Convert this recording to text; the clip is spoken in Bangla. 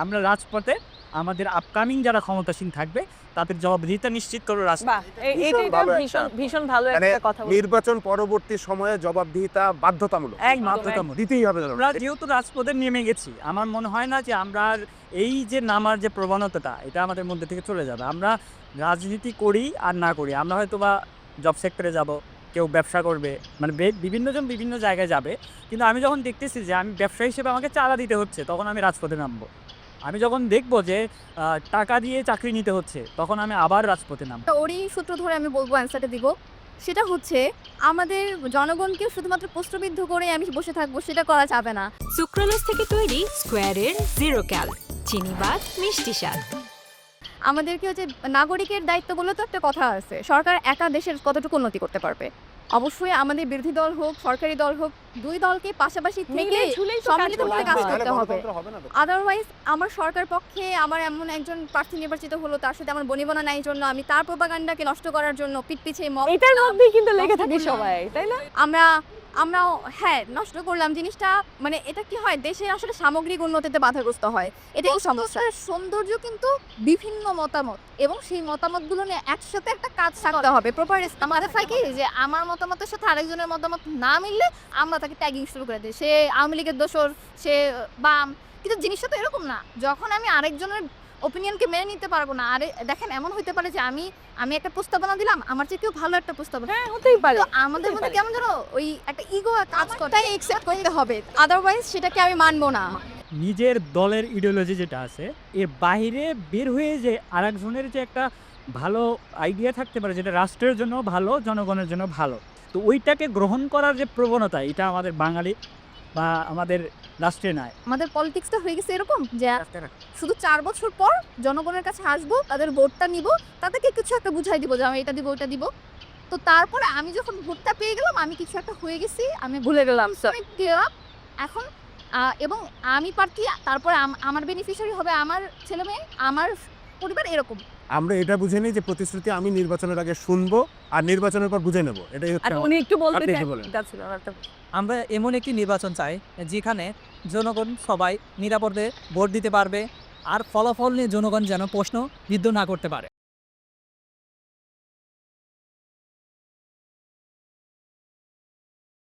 আমরা রাজপথে আমাদের আপকামিং যারা ক্ষমতাসীন থাকবে তাদের জবাবদিহিতা নিশ্চিত করবো বাহ, এটা ভীষণ ভালো একটা কথা বলেছেন। নির্বাচন পরবর্তী সময়ে জবাবদিহিতা বাধ্যতামূলক বাধ্যতামূলক দিতেই হবে। আমরা যেহেতু রাজপথে নেমে গেছি, আমার মনে হয় না যে আমরা আর এই যে নামার যে প্রবণতাটা এটা আমাদের মধ্যে থেকে চলে যাবে। আমরা রাজনীতি করি আর না করি, আমরা হয়তো বা জব সেক্টরে যাব, কেউ ব্যবসা করবে, মানে বিভিন্নজন বিভিন্ন জায়গায় যাবে, কিন্তু আমি যখন দেখতেছি যে আমি ব্যবসা হিসেবে আমাকে চাঁদা দিতে হচ্ছে, তখন আমি রাজপথে নামবো। আমি যখন দেখবো যে টাকা দিয়ে চাকরি নিতে হচ্ছে, তখন আমি আবার রাজপথে নামবো। ওরই সূত্র ধরে আমি বলবো অ্যান্সারটা দিব, সেটা হচ্ছে আমাদের জনগণকে শুধুমাত্র প্রশ্নবিদ্ধ করে আমি বসে থাকবো, সেটা করা যাবে না। সুক্রোলোজ থেকে তৈরি স্কোয়ারের জিরো ক্যাল চিনিবাদ মিষ্টি স্বাদ। আমাদেরকে হচ্ছে নাগরিকের দায়িত্ব বলে তো একটা কথা আছে, সরকার একা দেশের কতটুকু উন্নতি করতে পারবে? অবশ্যই আমাদের বিরোধী দল হোক সরকারি দল হোক, দুই দলকে পাশাপাশি থেকে সম্মিলিতভাবে কাজ করতে হবে। আদারওয়াইজ আমার সরকার পক্ষে আমার এমন একজন প্রার্থী নির্বাচিত হলো, তার সাথে আমার বনিবনা নাই জন্য আমি তার প্রোপাগান্ডাকে নষ্ট করার জন্য পিঠ পিছিয়ে এটার মধ্যেই কিন্তু লেগে থাকে সবাই, তাই না? আমরা হ্যাঁ নষ্ট করলাম জিনিসটা। মানে এটা কি হয়, দেশের আসলে সামগ্রিক উন্নতিতে বাধাগ্রস্ত হয়, এটাই সমস্যা। সৌন্দর্য কিন্তু বিভিন্ন মতামত, এবং সেই মতামতগুলো নিয়ে একসাথে একটা কাজ থাকতে হবে প্রপার। আমাদের হয় কি যে আমার মতামতের সাথে আরেকজনের মতামত না মিললে আমরা তাকে ট্যাগিং শুরু করে দিই, সে আওয়ামী লীগের দোসর, সে বাম। কিন্তু জিনিসটা তো এরকম না, যখন আমি আরেকজনের ওপিনিয়নকে মেনে নিতে পারবো না। আরে দেখেন, এমন হইতে পারে যে আমি একটা প্রস্তাবনা দিলাম, আমার চেয়ে কেউ ভালো একটা প্রস্তাবনা, হ্যাঁ হতেই পারে। তো আমাদের মধ্যে কেমন যেন ওই একটা ইগো কাজ করে, তাই একসেপ্ট করতে হবে, আদারওয়াইজ সেটাকে আমি মানবো না। নিজের দলের ইডিওলজি যেটা আছে এর বাইরে বের হয়ে যে আরেকজনের যে একটা ভালো আইডিয়া থাকতে পারে, যেটা রাষ্ট্রের জন্য ভালো, জনগণের জন্য ভালো, তো ওইটাকে গ্রহণ করার যে প্রবণতা, এটা আমাদের বাঙালি বা আমাদের রাষ্ট্রে নাই। আমাদের পলিটিক্সটা হয়ে গেছে এরকম যে শুধু 4 বছর পর জনগণের কাছে আসবো, তাদের ভোটটা নিব, তাদেরকে কিছু একটা বুঝাই দিব যে আমি এটা দিব ওটা দিব, তো তারপরে আমি যখন ভোটটা পেয়ে গেলাম, আমি কিছু একটা হয়ে গেছি, আমি ভুলে গেলাম এখন এবং আমি প্রার্থী, তারপরে আমার বেনিফিশিয়ারি হবে আমার ছেলে মেয়ে, আমার পরিবার, এরকম। আমরা এটা বুঝে নিই যে প্রতিশ্রুতি আমি নির্বাচনের আগে শুনবো আর নির্বাচনের পর বুঝে নেবো, এটাই আর হচ্ছে উনি একটু বলতে আপনি কি বলেন? চাচ্ছিল একটা আমরা এমন একটি নির্বাচন চাই যেখানে জনগণ সবাই নিরাপদে ভোট দিতে পারবে, আর ফলাফল নিয়ে জনগণ যেন প্রশ্ন বিদ্ধ না করতে পারে।